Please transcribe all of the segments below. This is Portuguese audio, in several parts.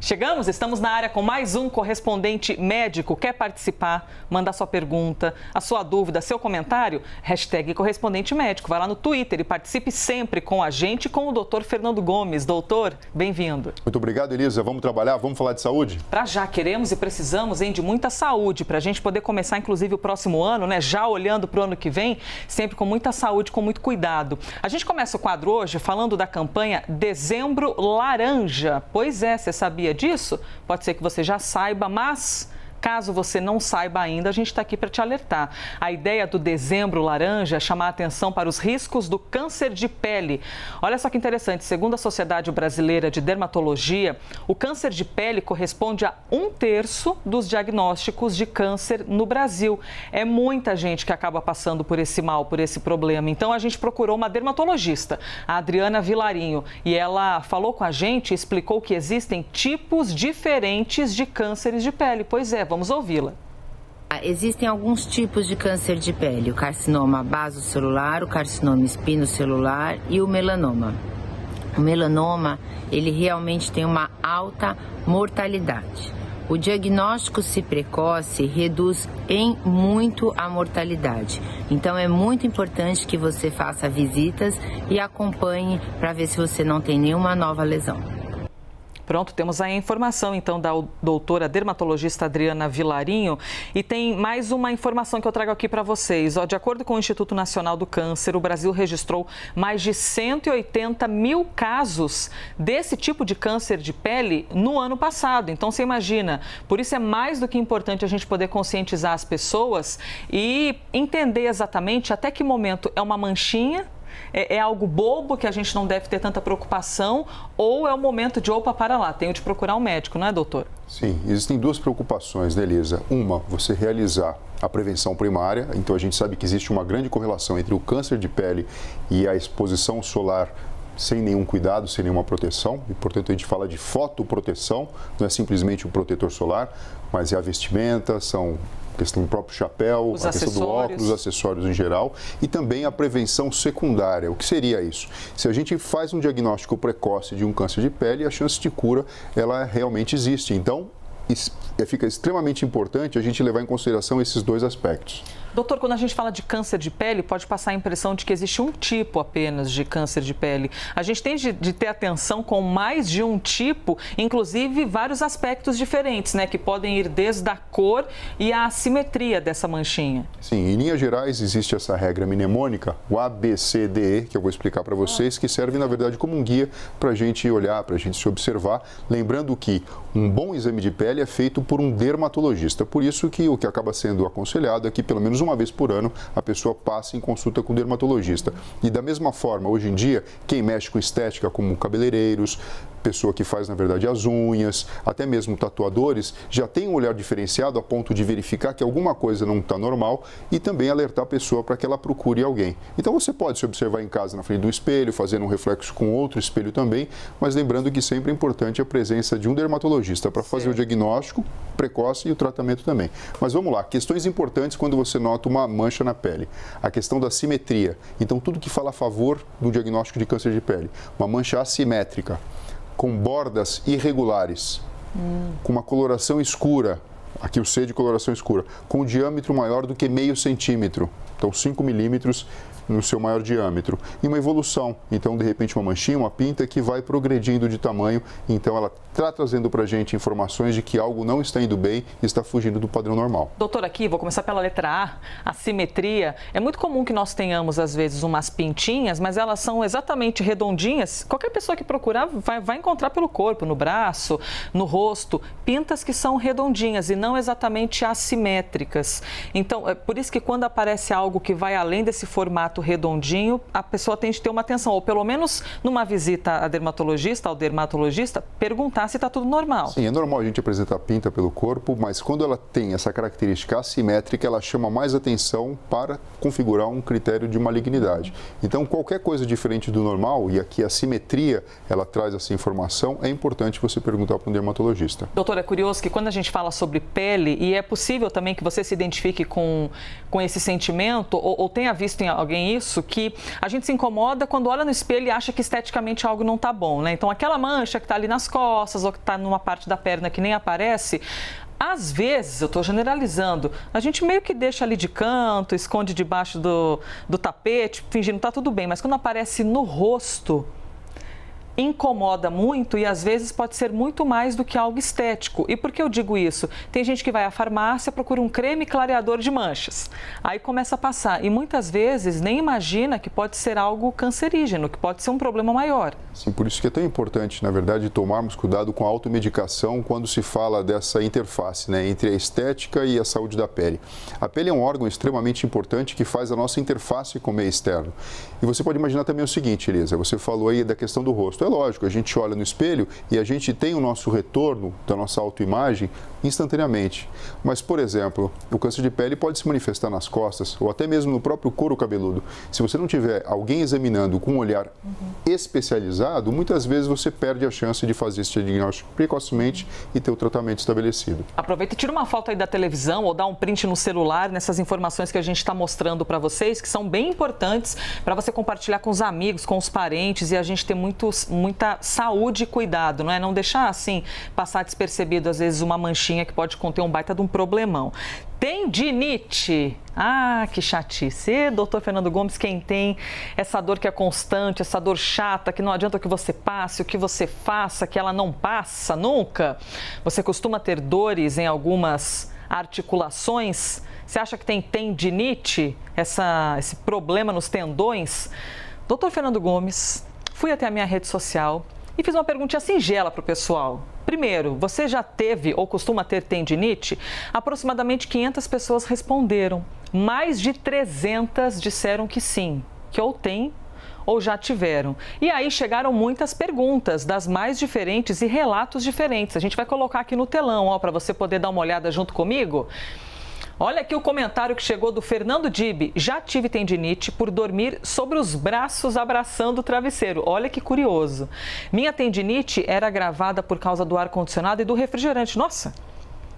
Estamos na área com mais um correspondente médico. Quer participar? Mandar sua pergunta, a sua dúvida, seu comentário? Hashtag correspondente médico. Vai lá no Twitter e participe sempre com a gente, com o doutor Fernando Gomes. Doutor, bem-vindo. Muito obrigado, Elisa. Vamos trabalhar? Vamos falar de saúde? Para já, queremos e precisamos de muita saúde, para a gente poder começar, inclusive, o próximo ano, né? Já olhando para o ano que vem, sempre com muita saúde, com muito cuidado. A gente começa o quadro hoje falando da campanha Dezembro Laranja. Pois é, você sabia disso? Pode ser que você já saiba, mas caso você não saiba ainda, a gente está aqui para te alertar. A ideia do Dezembro Laranja é chamar a atenção para os riscos do câncer de pele. Olha só que interessante, segundo a Sociedade Brasileira de Dermatologia, o câncer de pele corresponde a 1/3 dos diagnósticos de câncer no Brasil. É muita gente que acaba passando por esse mal, por esse problema. Então, a gente procurou uma dermatologista, a Adriana Vilarinho, e ela falou com a gente e explicou que existem tipos diferentes de cânceres de pele. Pois é, vamos ouvi-la. Existem alguns tipos de câncer de pele, o carcinoma basocelular, o carcinoma espinocelular e o melanoma. O melanoma, ele realmente tem uma alta mortalidade. O diagnóstico, se precoce, reduz em muito a mortalidade. Então, é muito importante que você faça visitas e acompanhe para ver se você não tem nenhuma nova lesão. Pronto, temos aí a informação, então, da doutora dermatologista Adriana Vilarinho. E tem mais uma informação que eu trago aqui para vocês. De acordo com o Instituto Nacional do Câncer, o Brasil registrou mais de 180 mil casos desse tipo de câncer de pele no ano passado. Então, você imagina, por isso é mais do que importante a gente poder conscientizar as pessoas e entender exatamente até que momento é uma manchinha, é algo bobo que a gente não deve ter tanta preocupação, ou é o momento de, opa, para lá, tenho de procurar um médico, não é, doutor? Sim, existem duas preocupações, né, Elisa? Uma, você realizar a prevenção primária. Então, a gente sabe que existe uma grande correlação entre o câncer de pele e a exposição solar sem nenhum cuidado, sem nenhuma proteção. E, portanto, a gente fala de fotoproteção, não é simplesmente o protetor solar, mas é a vestimenta, são a questão do próprio chapéu, a questão do óculos, os acessórios em geral, e também a prevenção secundária. O que seria isso? Se a gente faz um diagnóstico precoce de um câncer de pele, a chance de cura, ela realmente existe. Então, fica extremamente importante a gente levar em consideração esses dois aspectos. Doutor, quando a gente fala de câncer de pele, pode passar a impressão de que existe um tipo apenas de câncer de pele. A gente tem de ter atenção com mais de um tipo, inclusive vários aspectos diferentes, né? Que podem ir desde a cor e a assimetria dessa manchinha. Sim, em linhas gerais existe essa regra mnemônica, o ABCDE, que eu vou explicar para vocês, que serve na verdade como um guia para a gente olhar, para a gente se observar. Lembrando que um bom exame de pele é feito por um dermatologista. Por isso que o que acaba sendo aconselhado é que pelo menos uma vez por ano a pessoa passe em consulta com o dermatologista. E da mesma forma, hoje em dia, quem mexe com estética, como cabeleireiros, pessoa que faz, na verdade, as unhas, até mesmo tatuadores, já tem um olhar diferenciado a ponto de verificar que alguma coisa não está normal e também alertar a pessoa para que ela procure alguém. Então, você pode se observar em casa na frente do espelho, fazendo um reflexo com outro espelho também, mas lembrando que sempre é importante a presença de um dermatologista para fazer o diagnóstico precoce e o tratamento também. Mas vamos lá, questões importantes quando você nota uma mancha na pele. A questão da simetria. Então, tudo que fala a favor do diagnóstico de câncer de pele. Uma mancha assimétrica, com bordas irregulares, com uma coloração escura, aqui o C de coloração escura, com um diâmetro maior do que meio centímetro, então 5 milímetros no seu maior diâmetro, e uma evolução, então de repente uma manchinha, uma pinta que vai progredindo de tamanho, então ela está trazendo para a gente informações de que algo não está indo bem e está fugindo do padrão normal. Doutor, aqui vou começar pela letra A, simetria. É muito comum que nós tenhamos às vezes umas pintinhas, mas elas são exatamente redondinhas. Qualquer pessoa que procurar vai encontrar pelo corpo, no braço, no rosto, pintas que são redondinhas e não exatamente assimétricas. Então, é por isso que quando aparece algo que vai além desse formato redondinho, a pessoa tem de ter uma atenção, ou pelo menos numa visita a dermatologista, ao dermatologista, perguntar se está tudo normal. Sim, é normal a gente apresentar pinta pelo corpo, mas quando ela tem essa característica assimétrica, ela chama mais atenção para configurar um critério de malignidade. Então, qualquer coisa diferente do normal, e aqui a simetria, ela traz essa informação, é importante você perguntar para um dermatologista. Doutor, é curioso que quando a gente fala sobre pele, e é possível também que você se identifique com esse sentimento, ou tenha visto em alguém também isso, que a gente se incomoda quando olha no espelho e acha que esteticamente algo não tá bom, né? Então aquela mancha que tá ali nas costas ou que tá numa parte da perna que nem aparece, às vezes, eu estou generalizando, a gente meio que deixa ali de canto, esconde debaixo do tapete, fingindo que tá tudo bem, mas quando aparece no rosto, incomoda muito e às vezes pode ser muito mais do que algo estético. E por que eu digo isso? Tem gente que vai à farmácia, procura um creme clareador de manchas, aí começa a passar e muitas vezes nem imagina que pode ser algo cancerígeno, que pode ser um problema maior. Sim, por isso que é tão importante, na verdade, tomarmos cuidado com a automedicação quando se fala dessa interface, né, entre a estética e a saúde da pele. A pele é um órgão extremamente importante que faz a nossa interface com o meio externo. E você pode imaginar também o seguinte, Elisa, você falou aí da questão do rosto. É lógico, a gente olha no espelho e a gente tem o nosso retorno da nossa autoimagem instantaneamente. Mas, por exemplo, o câncer de pele pode se manifestar nas costas ou até mesmo no próprio couro cabeludo. Se você não tiver alguém examinando com um olhar especializado, muitas vezes você perde a chance de fazer esse diagnóstico precocemente e ter o tratamento estabelecido. Aproveita e tira uma foto aí da televisão ou dá um print no celular nessas informações que a gente está mostrando para vocês, que são bem importantes para você compartilhar com os amigos, com os parentes e a gente ter muita saúde e cuidado, não é? Não deixar assim passar despercebido às vezes uma manchinha que pode conter um baita de um problemão. Tendinite. Ah, que chatice. Doutor Fernando Gomes, quem tem essa dor que é constante, essa dor chata, que não adianta que você passe, o que você faça, que ela não passa nunca. Você costuma ter dores em algumas articulações? Você acha que tem tendinite, esse problema nos tendões? Doutor Fernando Gomes, fui até a minha rede social e fiz uma perguntinha singela para o pessoal. Primeiro, você já teve ou costuma ter tendinite? Aproximadamente 500 pessoas responderam. Mais de 300 disseram que sim, que ou tem ou já tiveram. E aí chegaram muitas perguntas das mais diferentes e relatos diferentes. A gente vai colocar aqui no telão, para você poder dar uma olhada junto comigo. Olha aqui o comentário que chegou do Fernando Dibe. Já tive tendinite por dormir sobre os braços abraçando o travesseiro. Olha que curioso. Minha tendinite era agravada por causa do ar-condicionado e do refrigerante. Nossa,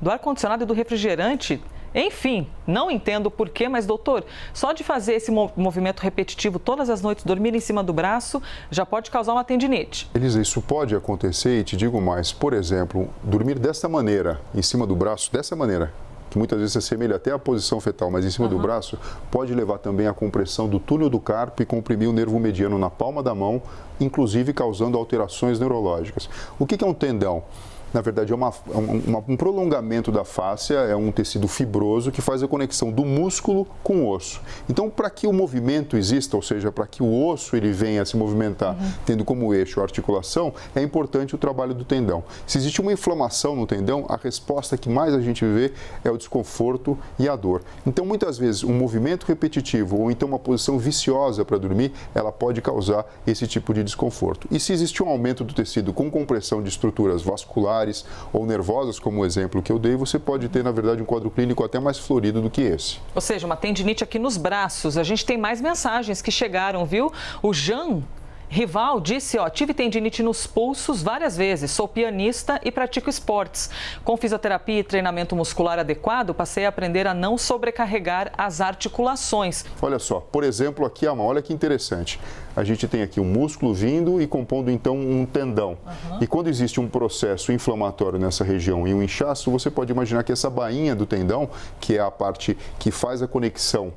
do ar-condicionado e do refrigerante? Enfim, não entendo o porquê, mas doutor, só de fazer esse movimento repetitivo todas as noites, dormir em cima do braço, já pode causar uma tendinite. Elisa, isso pode acontecer e te digo mais. Por exemplo, dormir dessa maneira, em cima do braço, dessa maneira, que muitas vezes se assemelha até à posição fetal, mas em cima do braço, pode levar também à compressão do túnel do carpo e comprimir o nervo mediano na palma da mão, inclusive causando alterações neurológicas. O que é um tendão? Na verdade, é um prolongamento da fáscia, é um tecido fibroso que faz a conexão do músculo com o osso. Então, para que o movimento exista, ou seja, para que o osso ele venha a se movimentar, tendo como eixo a articulação, é importante o trabalho do tendão. Se existe uma inflamação no tendão, a resposta que mais a gente vê é o desconforto e a dor. Então, muitas vezes, um movimento repetitivo ou então uma posição viciosa para dormir, ela pode causar esse tipo de desconforto. E se existe um aumento do tecido com compressão de estruturas vasculares, ou nervosas, como o exemplo que eu dei, você pode ter, na verdade, um quadro clínico até mais florido do que esse. Ou seja, uma tendinite aqui nos braços. A gente tem mais mensagens que chegaram, viu? O Jean Rival disse, tive tendinite nos pulsos várias vezes, sou pianista e pratico esportes. Com fisioterapia e treinamento muscular adequado, passei a aprender a não sobrecarregar as articulações. Olha só, por exemplo, aqui a mão, olha que interessante. A gente tem aqui um músculo vindo e compondo então um tendão. E quando existe um processo inflamatório nessa região e um inchaço, você pode imaginar que essa bainha do tendão, que é a parte que faz a conexão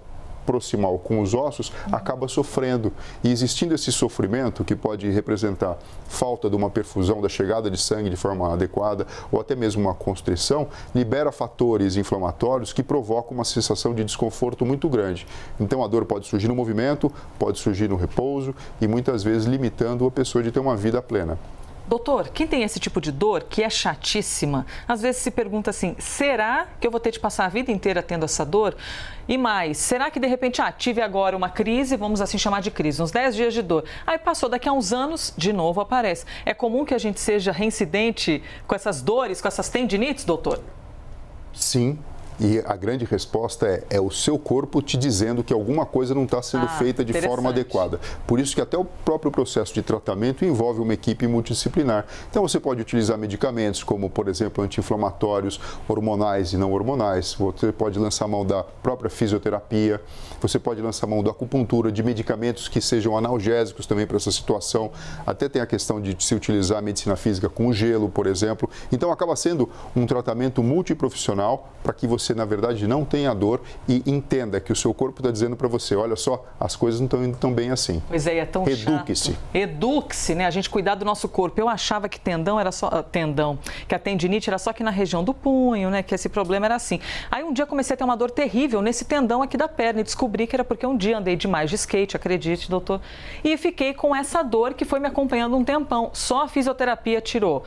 proximal com os ossos, acaba sofrendo. E existindo esse sofrimento, que pode representar falta de uma perfusão, da chegada de sangue de forma adequada, ou até mesmo uma constrição, libera fatores inflamatórios que provocam uma sensação de desconforto muito grande. Então a dor pode surgir no movimento, pode surgir no repouso e muitas vezes limitando a pessoa de ter uma vida plena. Doutor, quem tem esse tipo de dor, que é chatíssima, às vezes se pergunta assim, será que eu vou ter de passar a vida inteira tendo essa dor? E mais, será que de repente, tive agora uma crise, vamos assim chamar de crise, uns 10 dias de dor. Aí passou, daqui a uns anos, de novo aparece. É comum que a gente seja reincidente com essas dores, com essas tendinites, doutor? Sim. E a grande resposta é o seu corpo te dizendo que alguma coisa não está sendo feita de forma adequada. Por isso que até o próprio processo de tratamento envolve uma equipe multidisciplinar. Então você pode utilizar medicamentos como, por exemplo, anti-inflamatórios, hormonais e não hormonais. Você pode lançar mão da própria fisioterapia. Você pode lançar mão da acupuntura, de medicamentos que sejam analgésicos também para essa situação. Até tem a questão de se utilizar a medicina física com gelo, por exemplo. Então acaba sendo um tratamento multiprofissional para que você, na verdade, não tenha dor e entenda que o seu corpo está dizendo para você, olha só, as coisas não estão indo tão bem assim. Pois é tão chato. Eduque-se. Eduque-se, né? A gente cuidar do nosso corpo. Eu achava que que a tendinite era só aqui na região do punho, né? Que esse problema era assim. Aí um dia comecei a ter uma dor terrível nesse tendão aqui da perna e descobri que era porque um dia andei demais de skate, acredite, doutor. E fiquei com essa dor que foi me acompanhando um tempão. Só a fisioterapia tirou.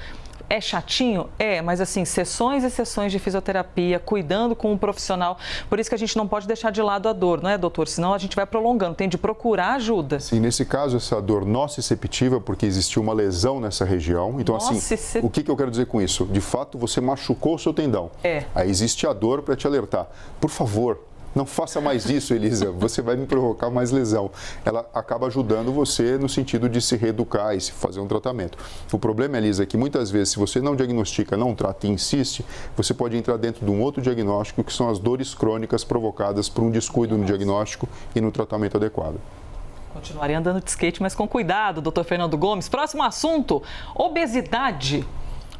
É chatinho? É, mas assim, sessões e sessões de fisioterapia, cuidando com um profissional. Por isso que a gente não pode deixar de lado a dor, não é, doutor? Senão a gente vai prolongando, tem de procurar ajuda. Sim, nesse caso, essa dor nociceptiva, porque existiu uma lesão nessa região. Então, assim, o que eu quero dizer com isso? De fato, você machucou o seu tendão. Aí existe a dor para te alertar. Por favor, não faça mais isso, Elisa, você vai me provocar mais lesão. Ela acaba ajudando você no sentido de se reeducar e se fazer um tratamento. O problema, Elisa, é que muitas vezes, se você não diagnostica, não trata e insiste, você pode entrar dentro de um outro diagnóstico, que são as dores crônicas provocadas por um descuido no diagnóstico e no tratamento adequado. Continuarei andando de skate, mas com cuidado, doutor Fernando Gomes. Próximo assunto, obesidade.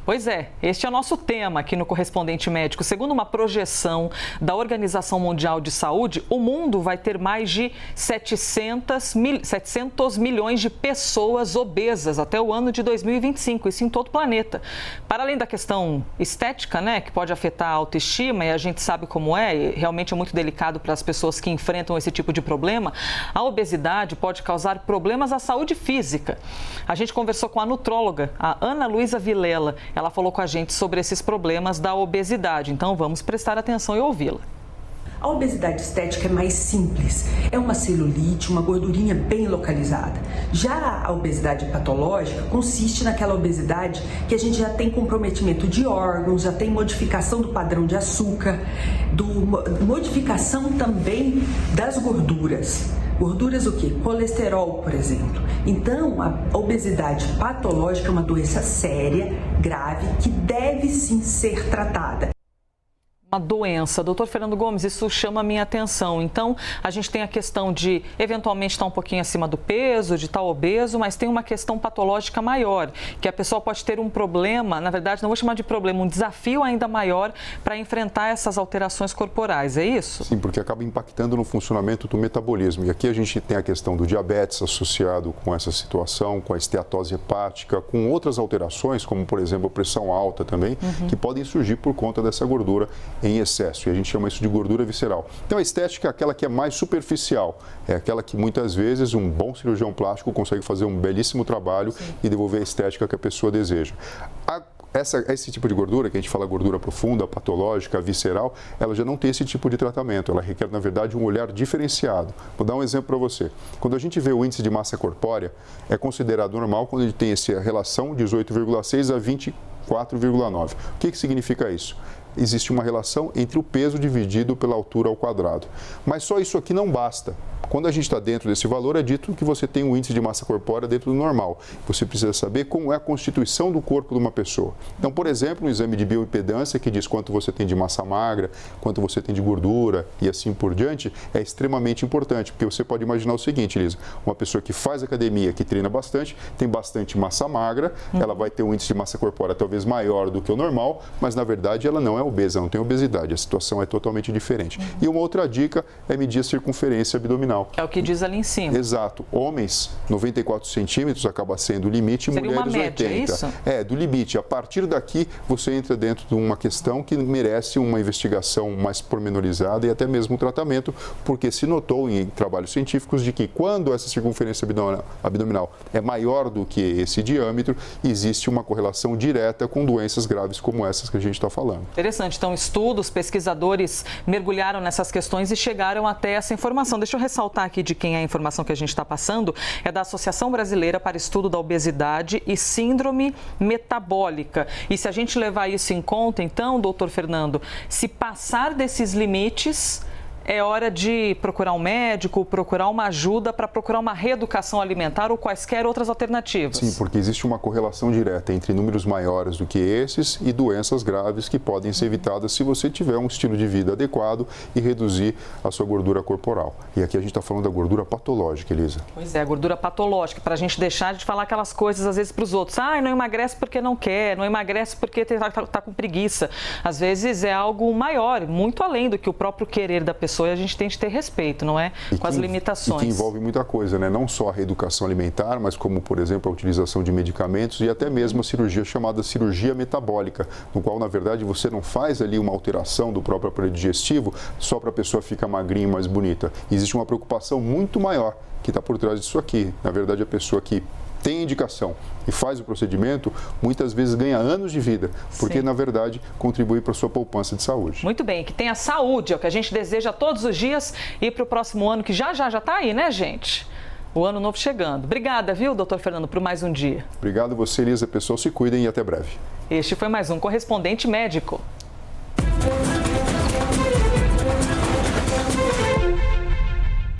Pois é, este é o nosso tema aqui no Correspondente Médico. Segundo uma projeção da Organização Mundial de Saúde, o mundo vai ter mais de 700 milhões de pessoas obesas até o ano de 2025, isso em todo o planeta. Para além da questão estética, né, que pode afetar a autoestima, e a gente sabe como é, e realmente é muito delicado para as pessoas que enfrentam esse tipo de problema, a obesidade pode causar problemas à saúde física. A gente conversou com a nutróloga, a Ana Luísa Vilela. Ela falou com a gente sobre esses problemas da obesidade, então vamos prestar atenção e ouvi-la. A obesidade estética é mais simples, é uma celulite, uma gordurinha bem localizada. Já a obesidade patológica consiste naquela obesidade que a gente já tem comprometimento de órgãos, já tem modificação do padrão de açúcar, modificação também das gorduras. Gorduras o quê? Colesterol, por exemplo. Então, a obesidade patológica é uma doença séria, grave, que deve sim ser tratada. Uma doença. Doutor Fernando Gomes, isso chama a minha atenção. Então, a gente tem a questão de, eventualmente, estar um pouquinho acima do peso, de estar obeso, mas tem uma questão patológica maior, que a pessoa pode ter um problema, na verdade, não vou chamar de problema, um desafio ainda maior para enfrentar essas alterações corporais, é isso? Sim, porque acaba impactando no funcionamento do metabolismo. E aqui a gente tem a questão do diabetes associado com essa situação, com a esteatose hepática, com outras alterações, como, por exemplo, a pressão alta também, que podem surgir por conta dessa gordura em excesso, e a gente chama isso de gordura visceral. Então a estética é aquela que é mais superficial, é aquela que muitas vezes um bom cirurgião plástico consegue fazer um belíssimo trabalho e devolver a estética que a pessoa deseja. Esse tipo de gordura, que a gente fala gordura profunda, patológica, visceral, ela já não tem esse tipo de tratamento, ela requer, na verdade, um olhar diferenciado. Vou dar um exemplo para você. Quando a gente vê o índice de massa corpórea, é considerado normal quando ele tem essa relação 18,6 a 24,9. O que significa isso? Existe uma relação entre o peso dividido pela altura ao quadrado. Mas só isso aqui não basta. Quando a gente está dentro desse valor, é dito que você tem um índice de massa corpórea dentro do normal. Você precisa saber como é a constituição do corpo de uma pessoa. Então, por exemplo, um exame de bioimpedância que diz quanto você tem de massa magra, quanto você tem de gordura e assim por diante, é extremamente importante, porque você pode imaginar o seguinte, Elisa, uma pessoa que faz academia, que treina bastante, tem bastante massa magra, ela vai ter um índice de massa corpórea talvez maior do que o normal, mas na verdade ela não é obesa, não tem obesidade, a situação é totalmente diferente. E uma outra dica é medir a circunferência abdominal. É o que diz ali em cima. Exato. Homens, 94 centímetros acaba sendo o limite, seria mulheres uma média, 80. É isso? É, do limite. A partir daqui, você entra dentro de uma questão que merece uma investigação mais pormenorizada e até mesmo um tratamento, porque se notou em trabalhos científicos de que quando essa circunferência abdominal é maior do que esse diâmetro, existe uma correlação direta com doenças graves como essas que a gente está falando. Interessante. interessante. Então, estudos, pesquisadores mergulharam nessas questões e chegaram até essa informação. Deixa eu ressaltar aqui de quem é a informação que a gente está passando. É da Associação Brasileira para Estudo da Obesidade e Síndrome Metabólica. E se a gente levar isso em conta, então, doutor Fernando, se passar desses limites, é hora de procurar um médico, procurar uma ajuda para procurar uma reeducação alimentar ou quaisquer outras alternativas. Sim, porque existe uma correlação direta entre números maiores do que esses e doenças graves que podem ser evitadas se você tiver um estilo de vida adequado e reduzir a sua gordura corporal. E aqui a gente está falando da gordura patológica, Elisa. Pois é, a gordura patológica, para a gente deixar de falar aquelas coisas às vezes para os outros. Ah, não emagrece porque não quer, não emagrece porque está com preguiça. Às vezes é algo maior, muito além do que o próprio querer da pessoa. E a gente tem que ter respeito, não é? Com as limitações. E que envolve muita coisa, né? Não só a reeducação alimentar, mas como, por exemplo, a utilização de medicamentos e até mesmo a cirurgia chamada cirurgia metabólica, no qual, na verdade, você não faz ali uma alteração do próprio aparelho digestivo só para a pessoa ficar magrinha e mais bonita. Existe uma preocupação muito maior que está por trás disso aqui. Na verdade, a pessoa que tem indicação e faz o procedimento, muitas vezes ganha anos de vida, porque, na verdade, contribui para a sua poupança de saúde. Muito bem, que tenha saúde, é o que a gente deseja todos os dias e para o próximo ano, que já está aí, né, gente? O ano novo chegando. Obrigada, viu, doutor Fernando, por mais um dia. Obrigado a você, Elisa. Pessoal, se cuidem e até breve. Este foi mais um Correspondente Médico.